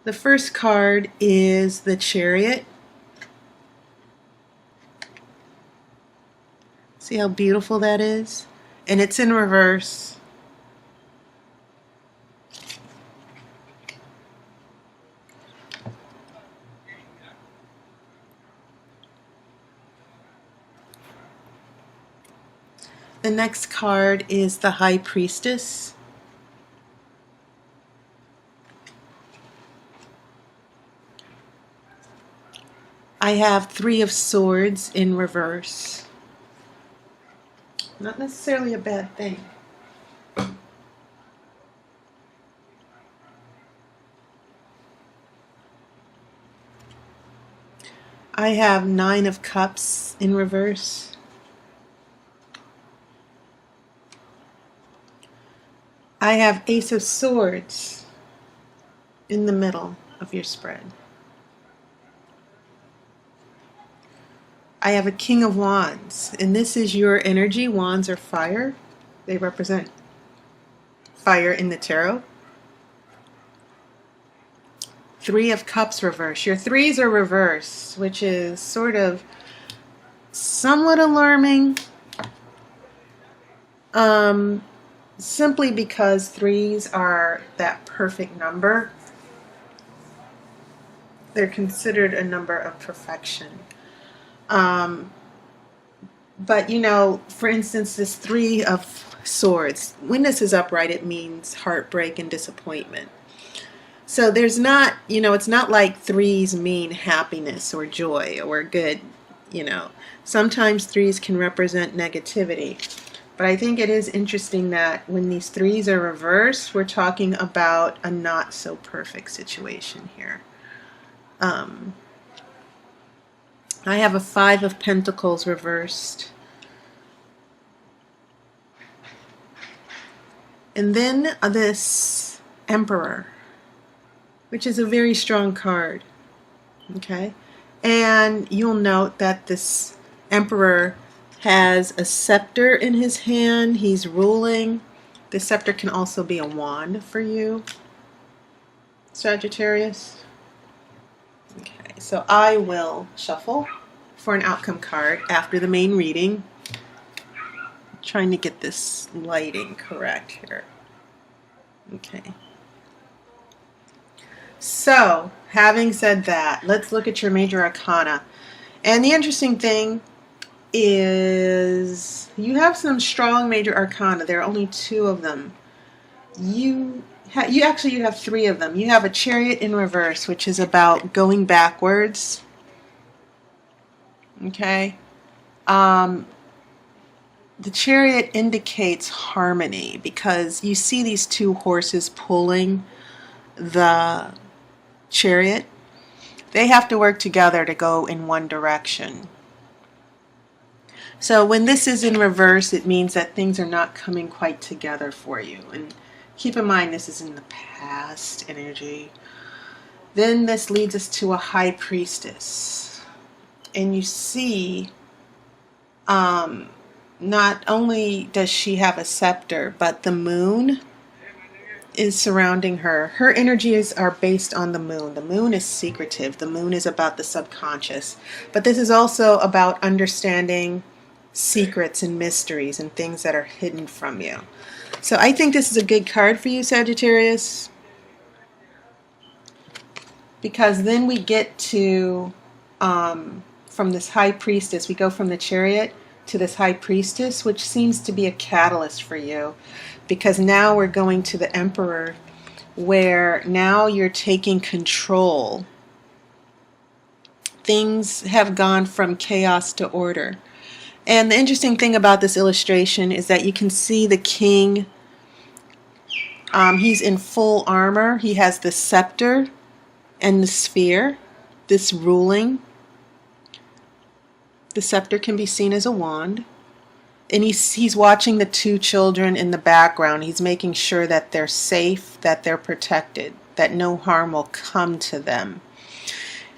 The first card is the Chariot. See how beautiful that is? And it's in reverse. The next card is the High Priestess. I have Three of Swords in reverse. Not necessarily a bad thing. I have Nine of Cups in reverse. I have Ace of Swords in the middle of your spread. I have a King of Wands, and this is your energy. Wands are fire. They represent fire in the tarot. Three of Cups reverse. Your threes are reversed, which is sort of somewhat alarming. Simply because threes are that perfect number. They're considered a number of perfection. But you know, for instance, this Three of Swords, when this is upright, it means heartbreak and disappointment. So there's not, you know, it's not like threes mean happiness or joy or good, you know. Sometimes threes can represent negativity. But I think it is interesting that when these threes are reversed, we're talking about a not so perfect situation here. I have a Five of Pentacles reversed. And then this Emperor, which is a very strong card. Okay? And you'll note that this Emperor has a scepter in his hand. He's ruling. The scepter can also be a wand for you, Sagittarius. Okay, so I will shuffle for an outcome card after the main reading. I'm trying to get this lighting correct here. Okay. So, having said that, let's look at your major arcana. And the interesting thing is you have some strong major arcana. There are only two of them. You have three of them. You have a Chariot in reverse, which is about going backwards. Okay. The Chariot indicates harmony because you see these two horses pulling the chariot. They have to work together to go in one direction. So when this is in reverse, it means that things are not coming quite together for you. And keep in mind, this is in the past energy. Then this leads us to a High Priestess. And you see, not only does she have a scepter, but the moon is surrounding her. Her energies are based on the moon. The moon is secretive. The moon is about the subconscious. But this is also about understanding secrets and mysteries and things that are hidden from you. So I think this is a good card for you, Sagittarius, because then we get to from this High Priestess, we go from the Chariot to this High Priestess, which seems to be a catalyst for you, because now we're going to the Emperor, where now you're taking control. Things have gone from chaos to order. And the interesting thing about this illustration is that you can see the king. He's in full armor. He has the scepter and the sphere, this ruling. The scepter can be seen as a wand. And he's watching the two children in the background. He's making sure that they're safe, that they're protected, that no harm will come to them.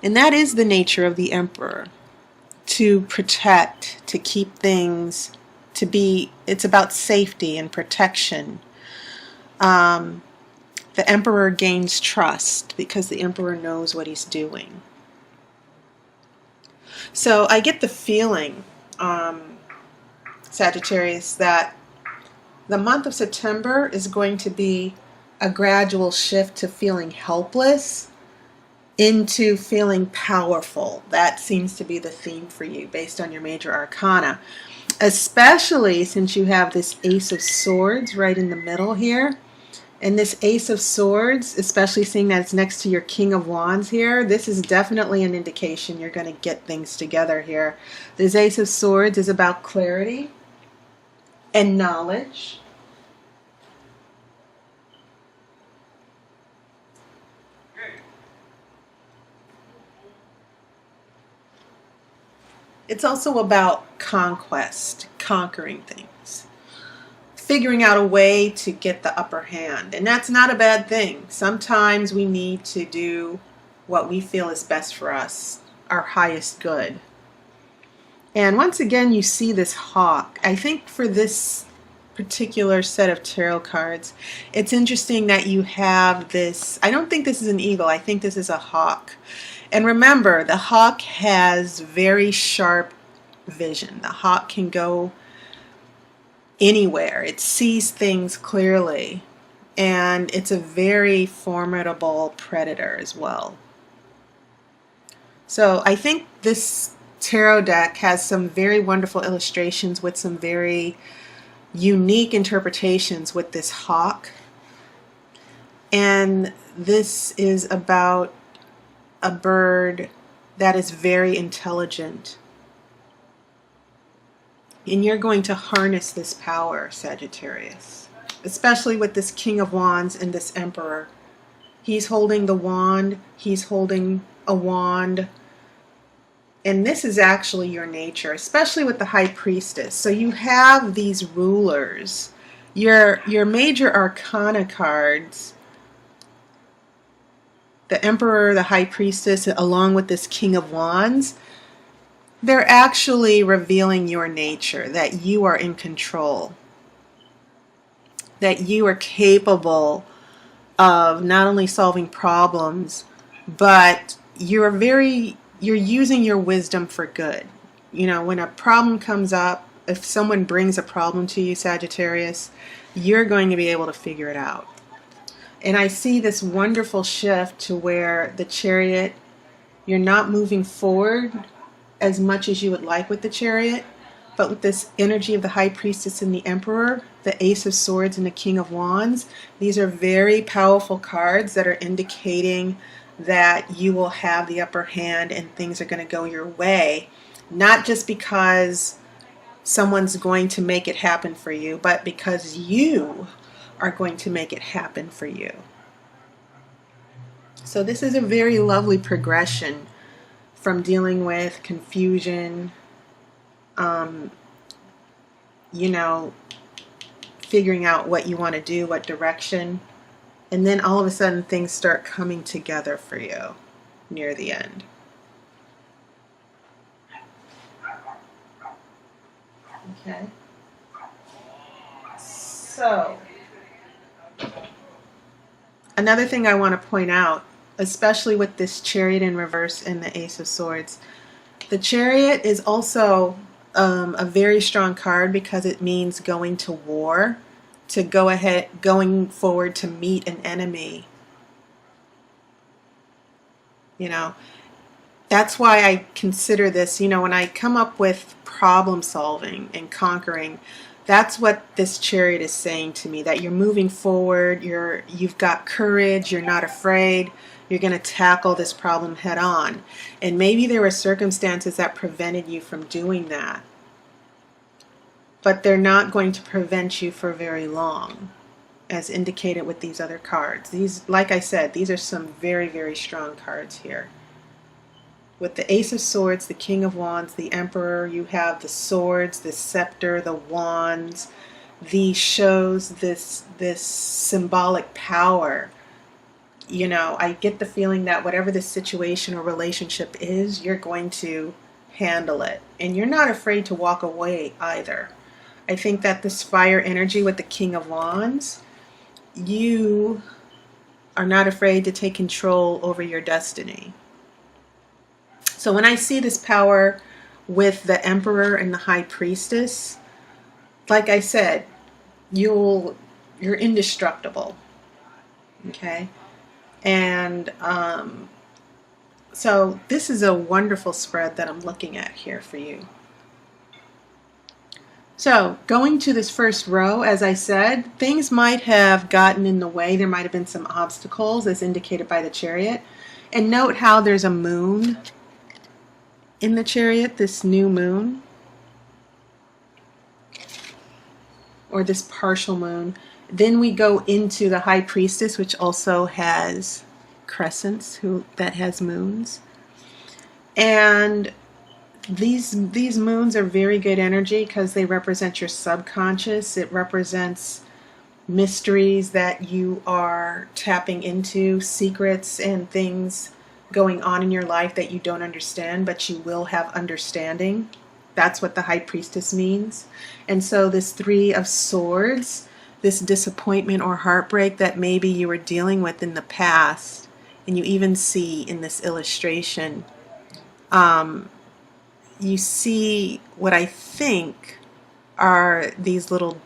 And that is the nature of the Emperor. To protect, to keep things, it's about safety and protection. The The Emperor gains trust because the Emperor knows what he's doing. So I get the feeling, Sagittarius, that the month of September is going to be a gradual shift to feeling helpless into feeling powerful. That seems to be the theme for you based on your major arcana, especially since you have this Ace of Swords right in the middle here. And this Ace of Swords, especially seeing that it's next to your King of Wands here, this is definitely an indication you're going to get things together here. This Ace of Swords is about clarity and knowledge. It's also about conquest, conquering things, figuring out a way to get the upper hand. And that's not a bad thing. Sometimes we need to do what we feel is best for us, our highest good. And once again, you see this hawk. I think for this particular set of tarot cards, it's interesting that you have this, I don't think this is an eagle, I think this is a hawk. And remember, the hawk has very sharp vision. The hawk can go anywhere. It sees things clearly. And it's a very formidable predator as well. So I think this tarot deck has some very wonderful illustrations with some very unique interpretations with this hawk. And this is about a bird that is very intelligent. And you're going to harness this power, Sagittarius, especially with this King of Wands and this Emperor. He's holding the wand, he's holding a wand, and this is actually your nature, especially with the High Priestess. So you have these rulers. Your major arcana cards, the Emperor, the High Priestess, along with this King of Wands, they're actually revealing your nature, that you are in control, that you are capable of not only solving problems, but you're using your wisdom for good. You know, when a problem comes up, if someone brings a problem to you, Sagittarius, you're going to be able to figure it out. And I see this wonderful shift to where the Chariot, you're not moving forward as much as you would like with the Chariot, but with this energy of the High Priestess and the Emperor, the Ace of Swords and the King of Wands, these are very powerful cards that are indicating that you will have the upper hand and things are going to go your way, not just because someone's going to make it happen for you, but because you are going to make it happen for you. So this is a very lovely progression from dealing with confusion, you know, figuring out what you want to do, what direction, and then all of a sudden things start coming together for you near the end. Okay. So, another thing I want to point out, especially with this Chariot in reverse and the Ace of Swords, the Chariot is also a very strong card because it means going to war, to going forward to meet an enemy. You know, that's why I consider this, you know, when I come up with problem solving and conquering, that's what this Chariot is saying to me, that you're moving forward, you've got courage, you're not afraid, you're going to tackle this problem head on. And maybe there were circumstances that prevented you from doing that, but they're not going to prevent you for very long, as indicated with these other cards. These, like I said, these are some very, very strong cards here. With the Ace of Swords, the King of Wands, the Emperor, you have the swords, the scepter, the wands. These shows this symbolic power. You know, I get the feeling that whatever the situation or relationship is, you're going to handle it. And you're not afraid to walk away either. I think that this fire energy with the King of Wands, you are not afraid to take control over your destiny. So when I see this power with the Emperor and the High Priestess, like I said, you're indestructible. Okay? And so this is a wonderful spread that I'm looking at here for you. So going to this first row, as I said, things might have gotten in the way. There might have been some obstacles as indicated by the Chariot. And note how there's a moon in the Chariot, this new moon, or this partial moon. Then we go into the High Priestess, which also has crescents, that has moons. And these moons are very good energy because they represent your subconscious. It represents mysteries that you are tapping into, secrets and things going on in your life that you don't understand, but you will have understanding. That's what the High Priestess means. And so this Three of Swords, this disappointment or heartbreak that maybe you were dealing with in the past, and you even see in this illustration, you see what I think are these little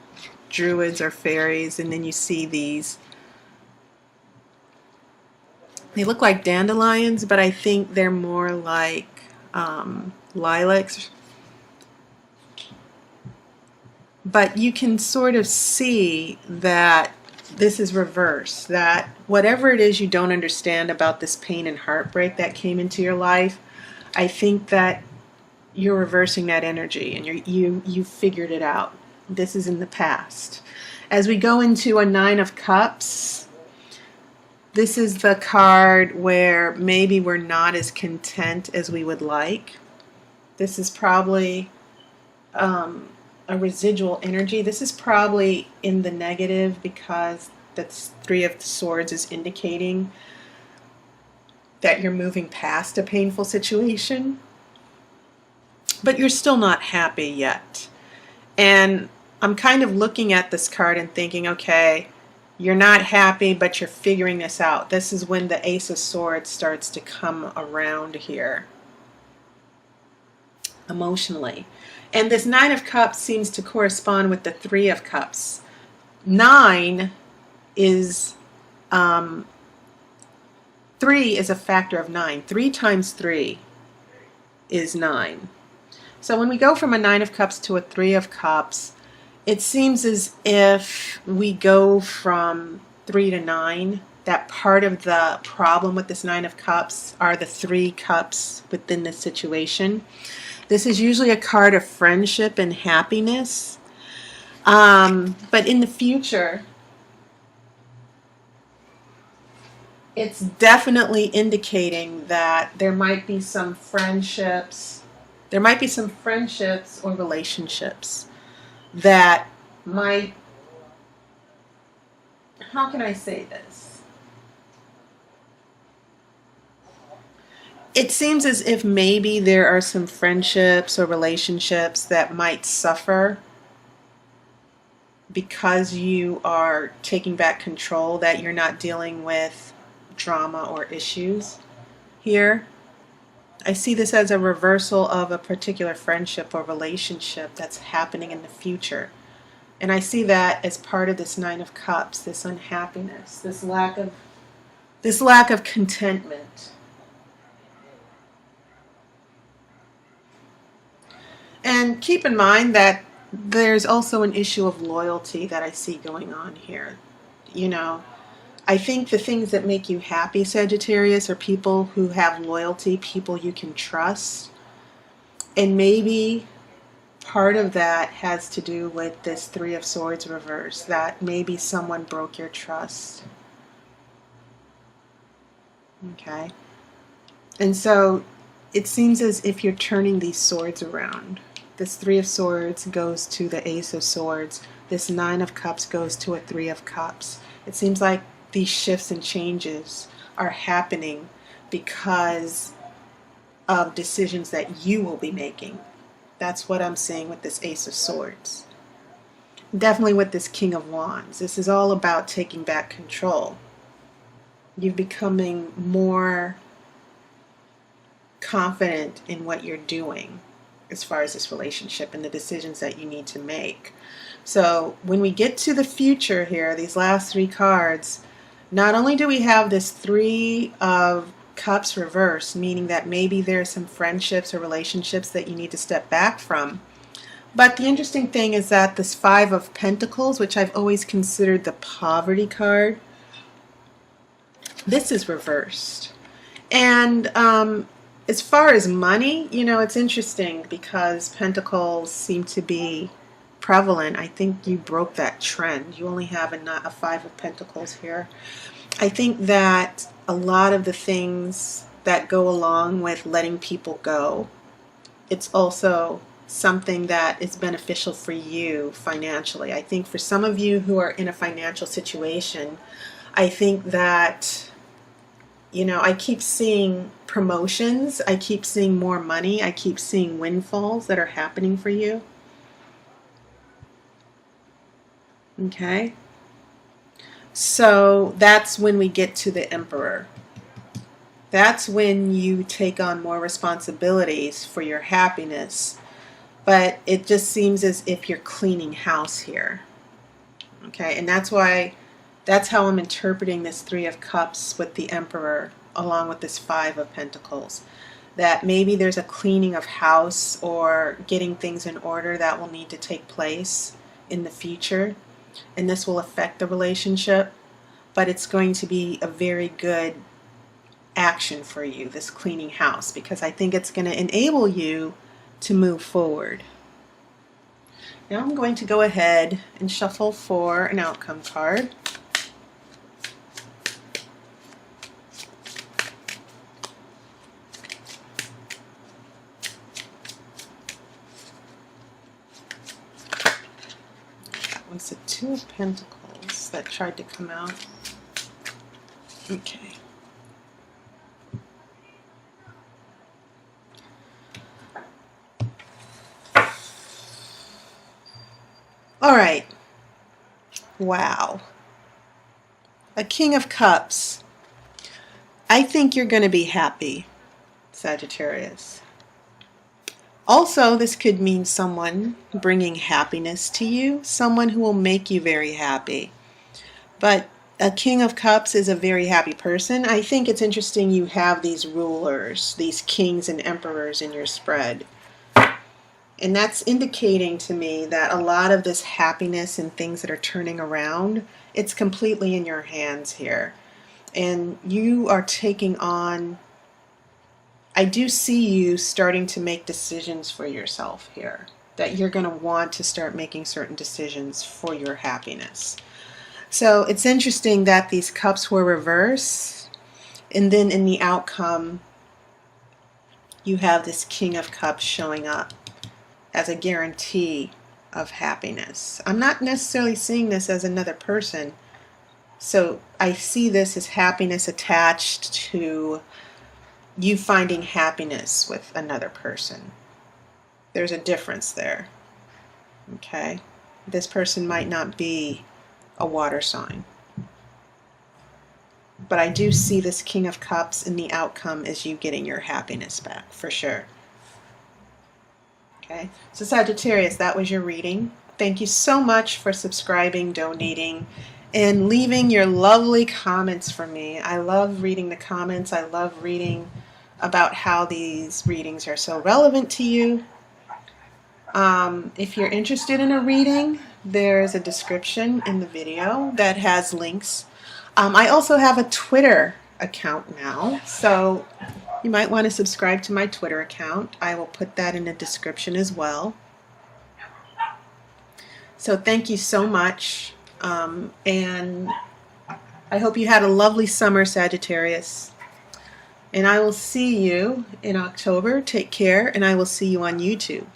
druids or fairies, and then you see these, they look like dandelions, but I think they're more like lilacs. But you can sort of see that this is reverse, that whatever it is you don't understand about this pain and heartbreak that came into your life, I think that you're reversing that energy and you figured it out. This is in the past. As we go into a Nine of Cups, this is the card where maybe we're not as content as we would like. This is probably a residual energy. This is probably in the negative because that's Three of Swords is indicating that you're moving past a painful situation, but you're still not happy yet. And I'm kind of looking at this card and thinking, okay, you're not happy, but you're figuring this out. This is when the Ace of Swords starts to come around here emotionally. And this Nine of Cups seems to correspond with the Three of Cups. 9 is, 3 is a factor of 9. 3 times 3 is 9. So when we go from a Nine of Cups to a Three of Cups, it seems as if we go from 3 to 9. That part of the problem with this Nine of Cups are the 3 cups within the situation. This is usually a card of friendship and happiness. But in the future, it's definitely indicating that there might be some friendships. There might be some friendships or relationships that might, how can I say this? It seems as if maybe there are some friendships or relationships that might suffer because you are taking back control, that you're not dealing with drama or issues here. I see this as a reversal of a particular friendship or relationship that's happening in the future. And I see that as part of this Nine of Cups, this unhappiness, this lack of contentment. And keep in mind that there's also an issue of loyalty that I see going on here. You know, I think the things that make you happy, Sagittarius, are people who have loyalty, people you can trust. And maybe part of that has to do with this Three of Swords reverse, that maybe someone broke your trust. Okay? And so it seems as if you're turning these swords around. This Three of Swords goes to the Ace of Swords. This Nine of Cups goes to a Three of Cups. It seems like these shifts and changes are happening because of decisions that you will be making. That's what I'm seeing with this Ace of Swords. Definitely with this King of Wands. This is all about taking back control. You're becoming more confident in what you're doing as far as this relationship and the decisions that you need to make. So when we get to the future here, these last three cards, not only do we have this Three of Cups reversed, meaning that maybe there's some friendships or relationships that you need to step back from, but the interesting thing is that this Five of Pentacles, which I've always considered the poverty card, this is reversed. And as far as money, you know, it's interesting because Pentacles seem to be prevalent. I think you broke that trend. You only have a Five of Pentacles here. I think that a lot of the things that go along with letting people go, it's also something that is beneficial for you financially. I think for some of you who are in a financial situation, I think that, you know, I keep seeing promotions, I keep seeing more money, I keep seeing windfalls that are happening for you. Okay? So that's when we get to the Emperor. That's when you take on more responsibilities for your happiness. But it just seems as if you're cleaning house here. Okay? And that's how I'm interpreting this Three of Cups with the Emperor along with this Five of Pentacles. That maybe there's a cleaning of house or getting things in order that will need to take place in the future. And this will affect the relationship, but it's going to be a very good action for you, this cleaning house, because I think it's going to enable you to move forward. Now I'm going to go ahead and shuffle for an outcome card. Was the Two of Pentacles that tried to come out. Okay. All right. Wow. A King of Cups. I think you're going to be happy, Sagittarius. Also, this could mean someone bringing happiness to you, someone who will make you very happy. But a King of Cups is a very happy person. I think it's interesting you have these rulers, these kings and emperors in your spread. And that's indicating to me that a lot of this happiness and things that are turning around, it's completely in your hands here. And you are taking on, I do see you starting to make decisions for yourself here, that you're going to want to start making certain decisions for your happiness. So it's interesting that these cups were reversed, and then in the outcome, you have this King of Cups showing up as a guarantee of happiness. I'm not necessarily seeing this as another person, so I see this as happiness attached to you finding happiness with another person. There's a difference there. Okay? This person might not be a water sign. But I do see this King of Cups in the outcome as you getting your happiness back, for sure. Okay? So Sagittarius, that was your reading. Thank you so much for subscribing, donating, and leaving your lovely comments for me. I love reading the comments. I love reading about how these readings are so relevant to you. If you're interested in a reading, there's a description in the video that has links. I also have a Twitter account now, so you might want to subscribe to my Twitter account. I will put that in the description as well. So thank you so much, and I hope you had a lovely summer, Sagittarius. And I will see you in October. Take care, and I will see you on YouTube.